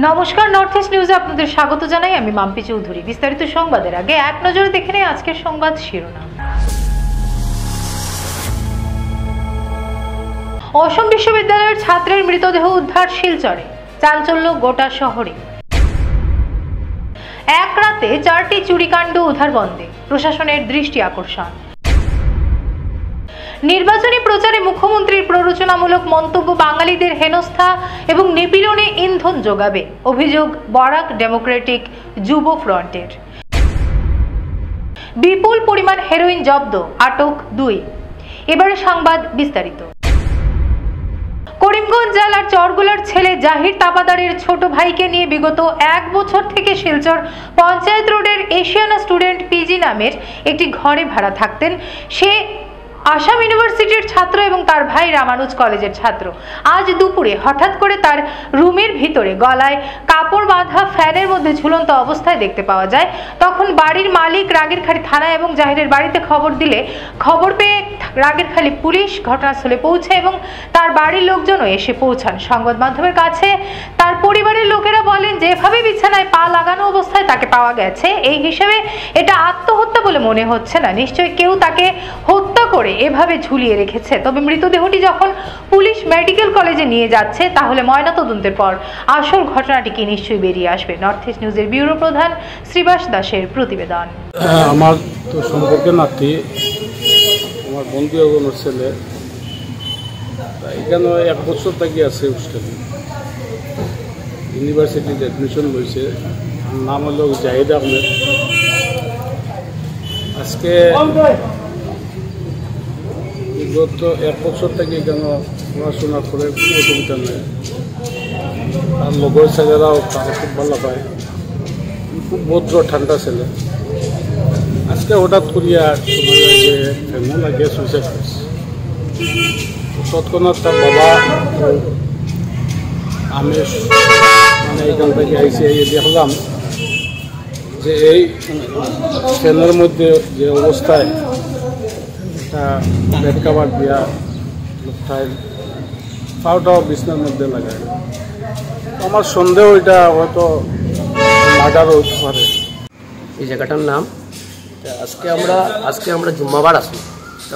নমস্কার, north east নিউজে আপনাদের স্বাগত জানাই। আমি মাম্পি চৌধুরী। বিস্তারিত সংবাদের আগে এক নজরে দেখে নেই আজকের সংবাদ শিরোনাম। অসম বিশ্ববিদ্যালয়ের ছাত্রের মৃতদেহ উদ্ধার শিলচরে, চাঞ্চল্য গোটা শহরে। এক রাতে 4টি চুরিকাণ্ড উদ্ধারবন্দে, প্রশাসনের দৃষ্টি আকর্ষণ। নির্বাচনী প্রচারে মুখ্যমন্ত্রীর প্ররোচনামূলক মন্তব্য বাঙালিদের হেনস্থা এবং নিপীড়নে ইন্ধন যোগাবে, অভিযোগ বরাক ডেমোক্রেটিক যুব ফ্রন্টের। বিপুল পরিমাণ হেরোইন জব্দ, আটক 2। এবারে সংবাদ বিস্তারিত। করিমগঞ্জ জেলার চরগুলার ছেলে জাহির তাপাদারের ছোট ভাইকে নিয়ে বিগত 1 বছর থেকে শিলচর পঞ্চায়েত রোডের এশিয়ানা স্টুডেন্ট পিজি নামের একটি ঘরে ভাড়া থাকতেন। সে আসাম ইউনিভার্সিটির ছাত্র এবং তার ভাই রামানুজ কলেজের ছাত্র। আজ দুপুরে হঠাৎ করে তার রুমের ভিতরে গলায় কাপড় বাঁধা ফ্যানের মধ্যে ঝুলন্ত অবস্থায় দেখতে পাওয়া যায়। তখন বাড়ির মালিক রাগেরখালি থানা এবং জাহিরের বাড়িতে খবর দিলে খবর পেয়ে রাগেরখালি পুলিশ ঘটনাস্থলে পৌঁছে এবং তার বাড়ির লোকজনও এসে পৌঁছান। সংবাদ মাধ্যমের কাছে তার পরিবারের লোকেরা বলেন, যেভাবে বিছানায় পা লাগানো অবস্থায় তাকে পাওয়া গেছে, এই হিসেবে এটা আত্মহত্যা বলে মনে হচ্ছে না। নিশ্চয়ই কেউ তাকে হত্যা করে এভাবে ঝুলিয়ে রেখেছে। তবে মৃতদেহটি যখন পুলিশ মেডিকেল কলেজে নিয়ে যাচ্ছে, তাহলে ময়নাতদন্তের পর আসল ঘটনাটি কি নিশ্চয়ই বেরিয়ে আসবে। নর্থ ইস্ট নিউজের ব্যুরো প্রধান শ্রীবাস দাসের প্রতিবেদন। আমার তো সম্পর্কে নাতি, আমার বন্ধু এগোনোর ছেলে, এখানে 1 বছর থেকে আছে হোস্টেলে। ইউনিভার্সিটিতে অ্যাডমিশন হয়েছে। নাম হলো জাহিদ আহমেদ। আজকে গত 1 বছর থেকে এখানে পড়াশোনা করে কোনো অসুবিধা নেই। তার লগর ছেলেরাও তারা খুব ভালো পায়, খুব ভদ্র ঠান্ডা ছেলে। আজকে হঠাৎ করিয়া শোনা যায় যে ফ্যামিলি লাগিয়ে সুইসাইড করছে। তৎক্ষণাৎ তার বাবা আমি মানে এখান থেকে আইসি দেখলাম যে এই ফ্যানের মধ্যে যে অবস্থায় একটা বেড কাভার দিয়া লোকটায় পাউটাও বিছনার মধ্যে লাগায়। আমার সন্দেহ এটা হয়তো মার্ডারও হতে পারে। এই জায়গাটার নাম আজকে আমরা জুম্মাবার আসবো।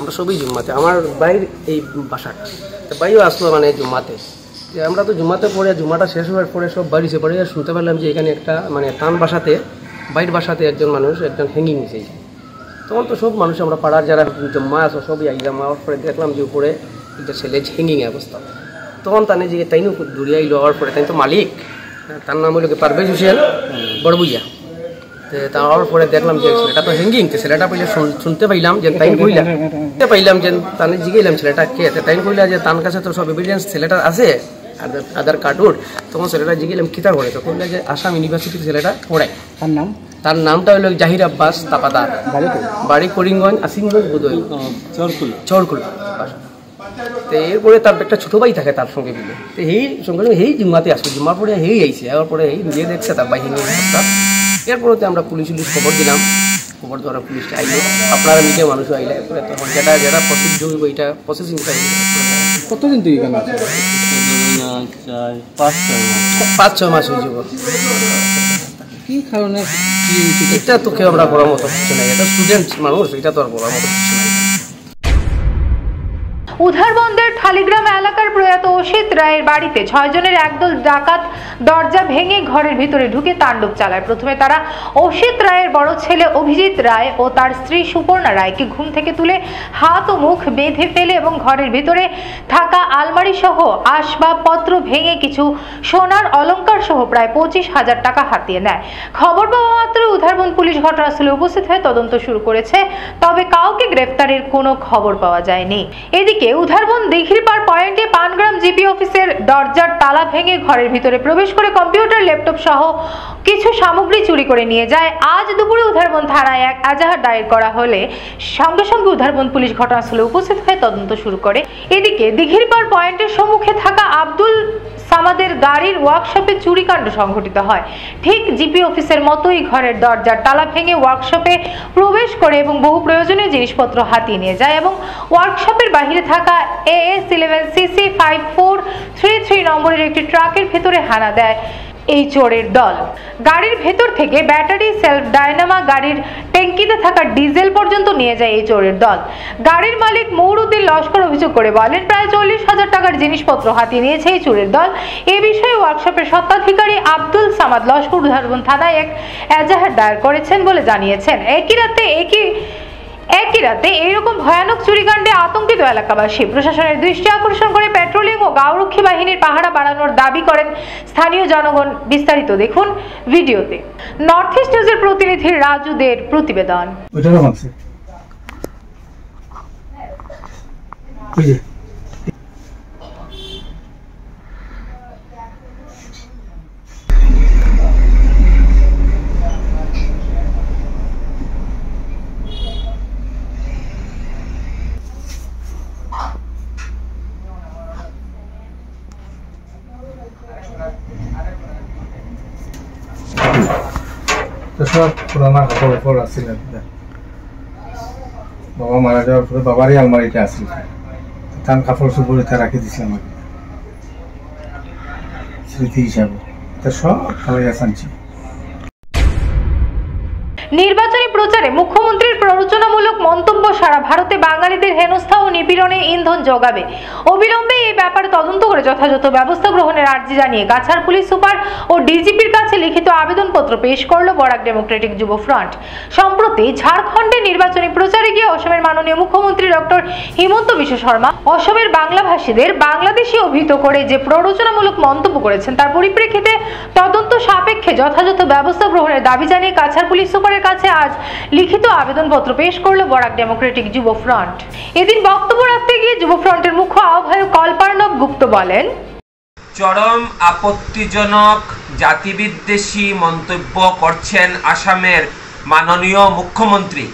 আমরা সবই জুম্মাতে, আমার বাইর এই বাসাটা বাইও আসলো মানে জুম্মাতে। যে আমরা তো জুম্মাতে পড়ে জুম্মাটা শেষ হওয়ার পরে সব বাড়ি সে পড়ে শুনতে পারলাম যে এখানে একটা মানে তান বাসাতে বাইর বাসাতে একজন হ্যাঙ্গিং হয়েছে। তখন তো সব মানুষ আমরা পাড়ার যারা জম্মা আসো সবই আইলাম। আমার পরে দেখলাম যে উপরে একটা ছেলে হ্যাঙ্গিং অবস্থা। তখন তানে যে তাইনও দূরে আইলো। হওয়ার পরে তাই তো মালিক, তার নাম হলো পারভেজ হোসেন বড়বুইয়া। তার পরে দেখলাম যে ছেলেটা তো হ্যাঙ্গিং। ছেলেটা পইলে শুনতে পাইলাম যে তাইন কইলা পাইলাম যে তানে জিগাইলাম ছেলেটা কে। তাইন কইলা যে তার কাছে তো সব এভিডেন্স ছেলেটার আছে, আধার কার্ড। তখন ছেলেটা জিগাইলাম কিতা করে, তো কইলা যে আসাম ইউনিভার্সিটির ছেলেটা পড়ায়। তার নামটা হলো জাহির আব্বাস তাপাদার, বাড়ি করিমগঞ্জ আসিমগঞ্জ বোধহয় চরকুল। তো এরপরে তার একটা ছোটো ভাই থাকে তার সঙ্গে মিলে। তো এই সঙ্গে এই জুম্মাতে আসলো। জুম্মার পরে এই আইসে, আবার পরে এই নিজে দেখছে তার বাহিনী অবস্থা। এরপরে আমরা পুলিশ খবর দিলাম। খবর দেওয়ার পুলিশটা আইলো, আপনারা মিডিয়া মানুষও আইলে। তখন যেটা প্রসেস হইব এটা প্রসেসিং কতদিন তুই এখানে 5-6 মাস হয়ে যাব। কি কারণে এটা তো কেউ আমরা বলার মতো কিছু নাই। এটা স্টুডেন্ট মানুষ, এটা তো আর বলার মতো কিছু নাই। উধারবন্দের ঠালিগ্রাম এলাকার প্রয়াত অসিত রায়ের বাড়িতে 6 জনের একদল ডাকাত দরজা ভেঙে ঘরের ভিতরে ঢুকে তাণ্ডব চালায়। প্রথমে তারা অসিত রায়ের বড় ছেলে অভিজিৎ রায় ও তার স্ত্রী সুপর্ণা রায়কে ঘুম থেকে তুলে হাত ও মুখ বেঁধে ফেলে এবং ঘরের ভিতরে থাকা আলমারি সহ আসবাবপত্র ভেঙে কিছু সোনার অলংকার সহ প্রায় 25,000 টাকা হাতিয়ে নেয়। খবর পাওয়া মাত্র উধারবন্দ পুলিশ ঘটনাস্থলে উপস্থিত হয়ে তদন্ত শুরু করেছে, তবে কাউকে গ্রেফতারের কোনো খবর পাওয়া যায়নি। এদিকে উধারবন্দ দিঘিরপাড় পয়েন্টে পানগ্রাম জিপি অফিসের দরজার তালা ভেঙে ঘরের ভিতরে প্রবেশ করে কম্পিউটার, ল্যাপটপ সহ কিছু সামগ্রী চুরি করে নিয়ে যায়। আজ দুপুরে উধারবন্দ থানায় এক এজাহার দায়ের করা হলে সঙ্গে সঙ্গে উধারবন্দ পুলিশ ঘটনাস্থলে উপস্থিত হয়ে তদন্ত শুরু করে। এদিকে দিঘিরপাড় পয়েন্টের সম্মুখে থাকা আব্দুল সামাদের গাড়ির ওয়ার্কশপে চুরিকাণ্ড সংঘটিত হয়। ঠিক জিপি অফিসের মতোই ঘরের দরজার তালা ভেঙে ওয়ার্কশপে প্রবেশ করে এবং বহু প্রয়োজনীয় জিনিসপত্র হাতিয়ে নিয়ে যায় এবং ওয়ার্কশপের বাইরে থাকা AS11CC 5433 নম্বরের একটি ট্রাকের ভেতরে হানা দেয়। এই চোরের দল। গাড়ির ভেতর থেকে ব্যাটারি, সেলফ ডায়নামা, গাড়ির ট্যাঙ্কিতে থাকা ডিজেল পর্যন্ত নিয়ে যায় এই চোরের দল। গাড়ির মালিক মৌরুদ্দিন লস্কর অভিযোগ করে বলেন, প্রায় 40,000 টাকার জিনিসপত্র হাতিয়ে নিয়েছে এই চোরের দল। এ বিষয়ে ওয়ার্কশপের স্বত্বাধিকারী আব্দুল সামাদ লস্কর উদাহরণ থানায় এক এজাহার দায়ের করেছেন বলে জানিয়েছেন। একই রাতে এইরকম ভয়ানক চুরিকাণ্ডে আতঙ্কিত এলাকাবাসী। প্রশাসনের দৃষ্টি আকর্ষণ করে পেট্রোলিং ও গাঁওরক্ষী বাহিনীর পাহারা বাড়ানোর দাবি করেন স্থানীয় জনগণ। বিস্তারিত দেখুন ভিডিওতে। নর্থ ইস্ট নিউজের প্রতিনিধি রাজুদের প্রতিবেদন। সব পুরানা কাপড় উপর আসছিল। বাবা মারা যাওয়ার পরে বাবারই আলমারিটা আসছিল, তার কাপড় চোপড় এটা রাখি দিছিলাম আর স্মৃতি হিসাবে। সব খালাই আনছি। নির্বাচনী প্রচারে মুখ্যমন্ত্রীর প্ররোচনামূলক মন্তব্য সারা ভারতে বাঙালিদের হেনস্থা ও নিপীড়নে ইন্ধন যোগাবে। অবিলম্বে এই ব্যাপারে তদন্ত করে যথাযথ ব্যবস্থা গ্রহণের আর্জি জানিয়ে কাছাড় পুলিশ সুপার ও ডিজিপির কাছে লিখিত আবেদনপত্র পেশ করল বরাক ডেমোক্রেটিক যুব ফ্রন্ট। সম্প্রতি ঝাড়খণ্ডে নির্বাচনী প্রচারে গিয়ে অসমের মাননীয় মুখ্যমন্ত্রী ডক্টর হিমন্ত বিশ্ব শর্মা অসমের বাংলাভাষীদের বাংলাদেশি অভিহিত করে যে প্ররোচনামূলক মন্তব্য করেছেন, তার পরিপ্রেক্ষিতে তদন্ত সাপেক্ষে যথাযথ ব্যবস্থা গ্রহণের দাবি জানিয়ে কাছাড় পুলিশ সুপারের কাছে আজ লিখিত আবেদনপত্র পেশ করলো বরাক ডেমোক্রেটিক যুব ফ্রন্ট। এদিন বক্তব্য রাখতে গিয়ে যুব ফ্রন্টের মুখ্য আহ্বায়ক কল্পার্ণব গুপ্ত বলেন, চরম আপত্তিজনক জাতিবিদ্বেষী মন্তব্য করছেন আসামের মাননীয় মুখ্যমন্ত্রী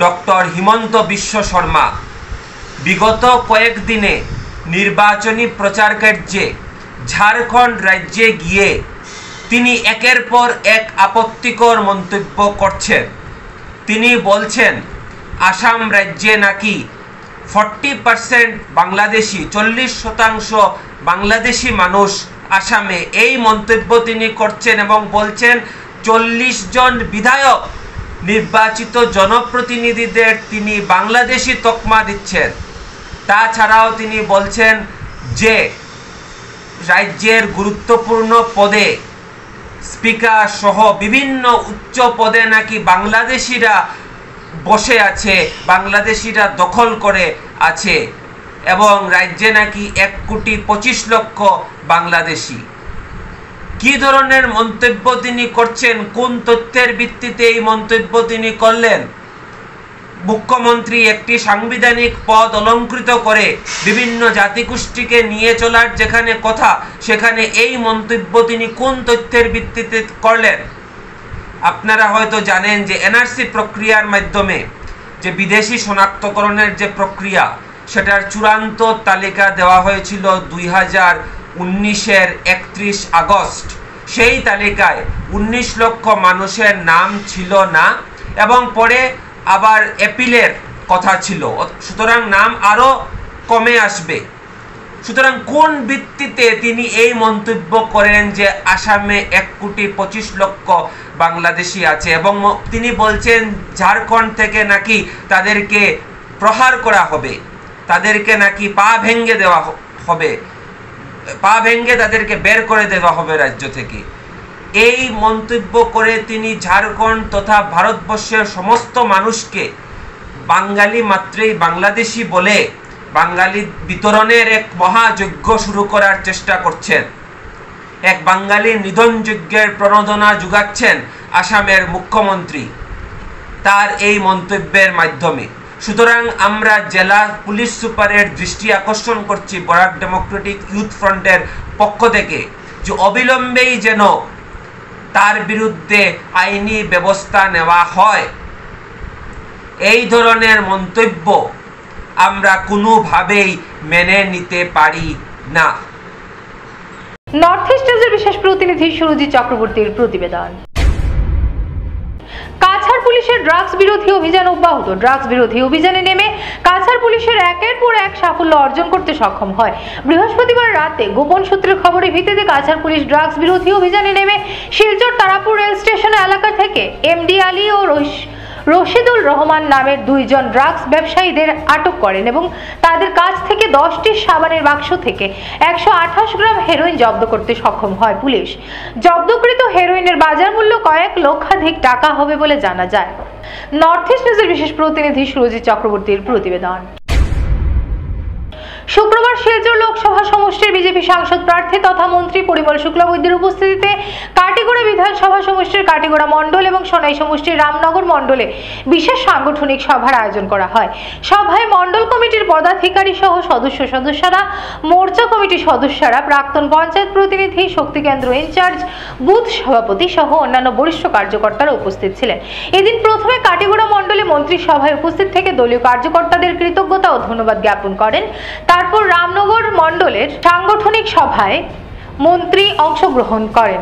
ডক্টর হিমন্ত বিশ্ব শর্মা। বিগত কয়েকদিনে নির্বাচনী প্রচার কার্যে ঝাড়খণ্ড রাজ্যে গিয়ে তিনি একের পর এক আপত্তিকর মন্তব্য করছেন। তিনি বলছেন আসাম রাজ্যে নাকি 40% বাংলাদেশি, 40% বাংলাদেশি মানুষ আসামে। এই মন্তব্য তিনি করছেন এবং বলছেন 40 জন বিধায়ক নির্বাচিত জনপ্রতিনিধিদের তিনি বাংলাদেশি তকমা দিচ্ছেন। তাছাড়াও তিনি বলছেন যে রাজ্যের গুরুত্বপূর্ণ পদে স্পিকার সহ বিভিন্ন উচ্চ পদে নাকি বাংলাদেশিরা বসে আছে, বাংলাদেশিরা দখল করে আছে এবং রাজ্যে নাকি 1,25,00,000 বাংলাদেশি। কি ধরনের মন্তব্য তিনি করছেন, কোন তথ্যের ভিত্তিতে এই মন্তব্য তিনি করলেন? মুখ্যমন্ত্রী একটি সাংবিধানিক পদ অলংকৃত করে বিভিন্ন জাতিগোষ্ঠীকে নিয়ে চলার যেখানে কথা, সেখানে এই মন্তব্য তিনি কোন তথ্যের ভিত্তিতে করলেন? আপনারা হয়তো জানেন যে এনআরসি প্রক্রিয়ার মাধ্যমে যে বিদেশি শনাক্তকরণের যে প্রক্রিয়া, সেটার চূড়ান্ত তালিকা দেওয়া হয়েছিল 2019-এর 31 আগস্ট। সেই তালিকায় 19 লক্ষ মানুষের নাম ছিল না এবং পরে আবার অ্যাপিলের কথা ছিল, সুতরাং নাম আরও কমে আসবে। সুতরাং কোন ভিত্তিতে তিনি এই মন্তব্য করেন যে আসামে 1,25,00,000 বাংলাদেশি আছে এবং তিনি বলছেন ঝাড়খণ্ড থেকে নাকি তাদেরকে প্রহার করা হবে, তাদেরকে নাকি পা ভেঙে দেওয়া হবে, পা ভেঙে তাদেরকে বের করে দেওয়া হবে রাজ্য থেকে। এই মন্তব্য করে তিনি ঝাড়খণ্ড তথা ভারতবর্ষের সমস্ত মানুষকে বাঙালি মাত্রেই বাংলাদেশি বলে বাঙালি বিতরণের এক মহাযজ্ঞ শুরু করার চেষ্টা করছেন। এক বাঙালি নিধন যজ্ঞের প্রণোদনা যোগাচ্ছেন আসামের মুখ্যমন্ত্রী তার এই মন্তব্যের মাধ্যমে। সুতরাং আমরা জেলা পুলিশ সুপারের দৃষ্টি আকর্ষণ করছি বরাক ডেমোক্রেটিক ইউথ ফ্রন্টের পক্ষ থেকে যে অবিলম্বেই যেন তার বিরুদ্ধে আইনি ব্যবস্থা নেওয়া হয়। এই ধরনের মন্তব্য আমরা কোনোভাবেই মেনে নিতে পারি না। নর্থ ইস্ট নিউজের বিশেষ প্রতিনিধি সুরজিৎ চক্রবর্তীর প্রতিবেদন। কাছাড় পুলিশের ড্রাগস বিরোধী অভিযান অব্যাহত। ড্রাগস বিরোধী অভিযানে নেমে কাছাড় পুলিশের একের পর এক সাফল্য অর্জন করতে সক্ষম হয়। বৃহস্পতিবার রাতে গোপন সূত্রের খবরের ভিত্তিতে কাছাড় পুলিশ ড্রাগস বিরোধী অভিযানে নেমে শিলচর তারাপুর রেল স্টেশন এলাকা থেকে এমডি আলী ও রশিদুল রহমান নামের দুইজন ড্রাগস ব্যবসায়ীদের আটক করেন এবং তাদের কাছ থেকে 10টি সাবানের বাক্স থেকে 128 গ্রাম হেরোইন জব্দ করতে সক্ষম হয় পুলিশ। জব্দকৃত হেরোইনের বাজার মূল্য কয়েক লক্ষাধিক টাকা হবে বলে জানা যায়। নর্থ ইস্ট নিউজের বিশেষ প্রতিনিধি সুরজিৎ চক্রবর্তীর প্রতিবেদন। শুক্রবার শিলচর লোকসভা সমষ্টির বিজেপি সাংসদ প্রার্থী তথা মন্ত্রী পরিমল শুক্লবৈদ্যের উপস্থিতিতে কাটিগড়া বিধানসভা সমষ্টির কাটিগড়া মণ্ডল এবং সোনাই সমষ্টির রামনগর মণ্ডলে বিশেষ সাংগঠনিক সভার আয়োজন করা হয়। সভায় মণ্ডল কমিটির পদাধিকারী সহ সদস্যরা, মোর্চা কমিটির সদস্যরা, প্রাক্তন পঞ্চায়েত প্রতিনিধি, শক্তি কেন্দ্র ইনচার্জ, বুথ সভাপতি সহ অন্যান্য বরিষ্ঠ কার্যকর্তারা উপস্থিত ছিলেন। এদিন প্রথমে কাটিগড়া মণ্ডলে মন্ত্রী সভায় উপস্থিত থেকে দলীয় কার্যকর্তাদের কৃতজ্ঞতা ও ধন্যবাদ জ্ঞাপন করেন। তারপর রামনগর মণ্ডলের সাংগঠনিক সভায় মন্ত্রী অংশগ্রহণ করেন।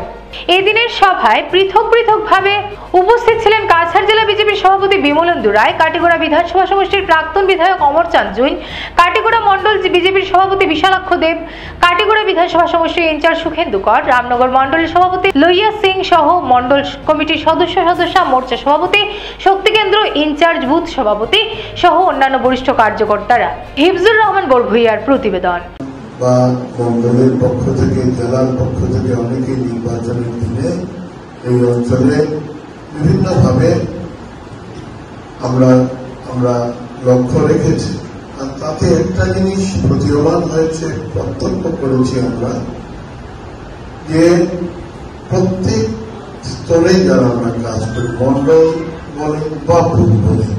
এদিনের সভায় পৃথকভাবে উপস্থিত ছিলেন কাছাড় জেলা বিজেপির সভাপতি বিমলেন্দু রায়, কাটিগড়া বিধানসভা সমষ্টির প্রাক্তন বিধায়ক অমরচাঁদ জৈন, কাটিগড়া মণ্ডল বিজেপির সভাপতি বিশালাক্ষ দেব, কাটিগড়া বিধানসভা সমষ্টির ইনচার্জ সুখেন্দু কর, রামনগর মণ্ডলের সভাপতি লইয়া সিং সহ মণ্ডল কমিটির সদস্যা, মোর্চা সভাপতি, শক্তি কেন্দ্র ইনচার্জ, বুথ সভাপতি সহ অন্যান্য বরিষ্ঠ কার্যকর্তারা। হিফজুর রহমান বড়ভূইয়ার প্রতিবেদন। বা মন্ডলের পক্ষ থেকে, জেলার পক্ষ থেকে অনেকেই নির্বাচনের দিনে এই অঞ্চলে বিভিন্নভাবে আমরা লক্ষ্য রেখেছি। আর তাতে একটা জিনিস প্রতীয়মান হয়েছে, প্রত্যক্ষ করেছি আমরা, যে প্রত্যেক স্তরে যারা আমরা কাজ করি, মন্ডল বলে বা বুথ বলে,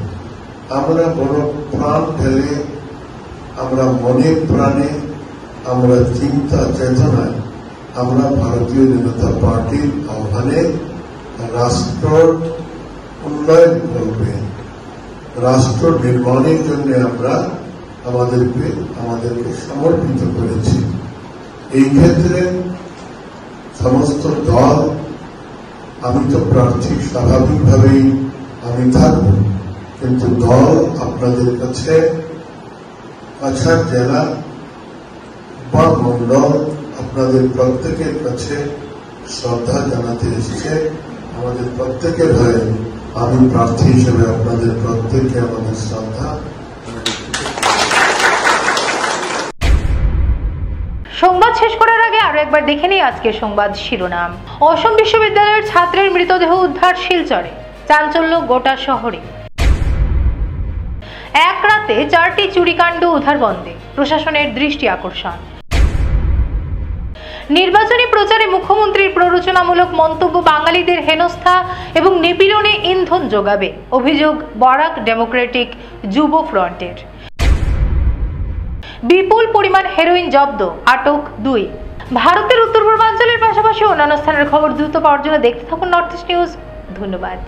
আমরা বড় প্রাণ ঢেলে, আমরা মনে প্রাণে, আমরা চিন্তা চেতনায়, আমরা ভারতীয় জনতা পার্টির আহ্বানে রাষ্ট্র উন্নয়ন করবে, রাষ্ট্র নির্মাণের জন্য আমরা আমাদেরকে সমর্পিত করেছি। এই ক্ষেত্রে সমস্ত দল, আমি তো প্রার্থী, স্বাভাবিকভাবেই আমি থাকব, কিন্তু দল আপনাদের কাছে কাছাড় জেলা বা মন্ডল আপনাদের প্রত্যেকের কাছে শ্রদ্ধা জানাতে এসেছে। আমাদের প্রত্যেকের হয়ে আমি প্রার্থী হিসেবে আপনাদের প্রত্যেককে আমাদের শ্রদ্ধা। সংবাদ শেষ করার আগে আরো একবার দেখে নিই আজকের সংবাদ শিরোনাম। অসম বিশ্ববিদ্যালয়ের ছাত্রের মৃতদেহ উদ্ধার শিলচরে, চাঞ্চল্য গোটা শহরে। এক রাতে 4টি চুরিকাণ্ড উদ্ধার বন্ধে, প্রশাসনের দৃষ্টি আকর্ষণ। নির্বাচনী প্রচারে মুখ্যমন্ত্রীর প্ররোচনামূলক মন্তব্য বাঙালিদের হেনস্থা এবং নিপীড়নে ইন্ধন যোগাবে, অভিযোগ বরাক ডেমোক্রেটিক যুব ফ্রন্টের। বিপুল পরিমাণ হেরোইন জব্দ, আটক 2। ভারতের উত্তর পূর্বাঞ্চলের পাশাপাশি অন্যান্য স্থানের খবর দ্রুত পাওয়ার জন্য দেখতে থাকুন নর্থ ইস্ট নিউজ। ধন্যবাদ।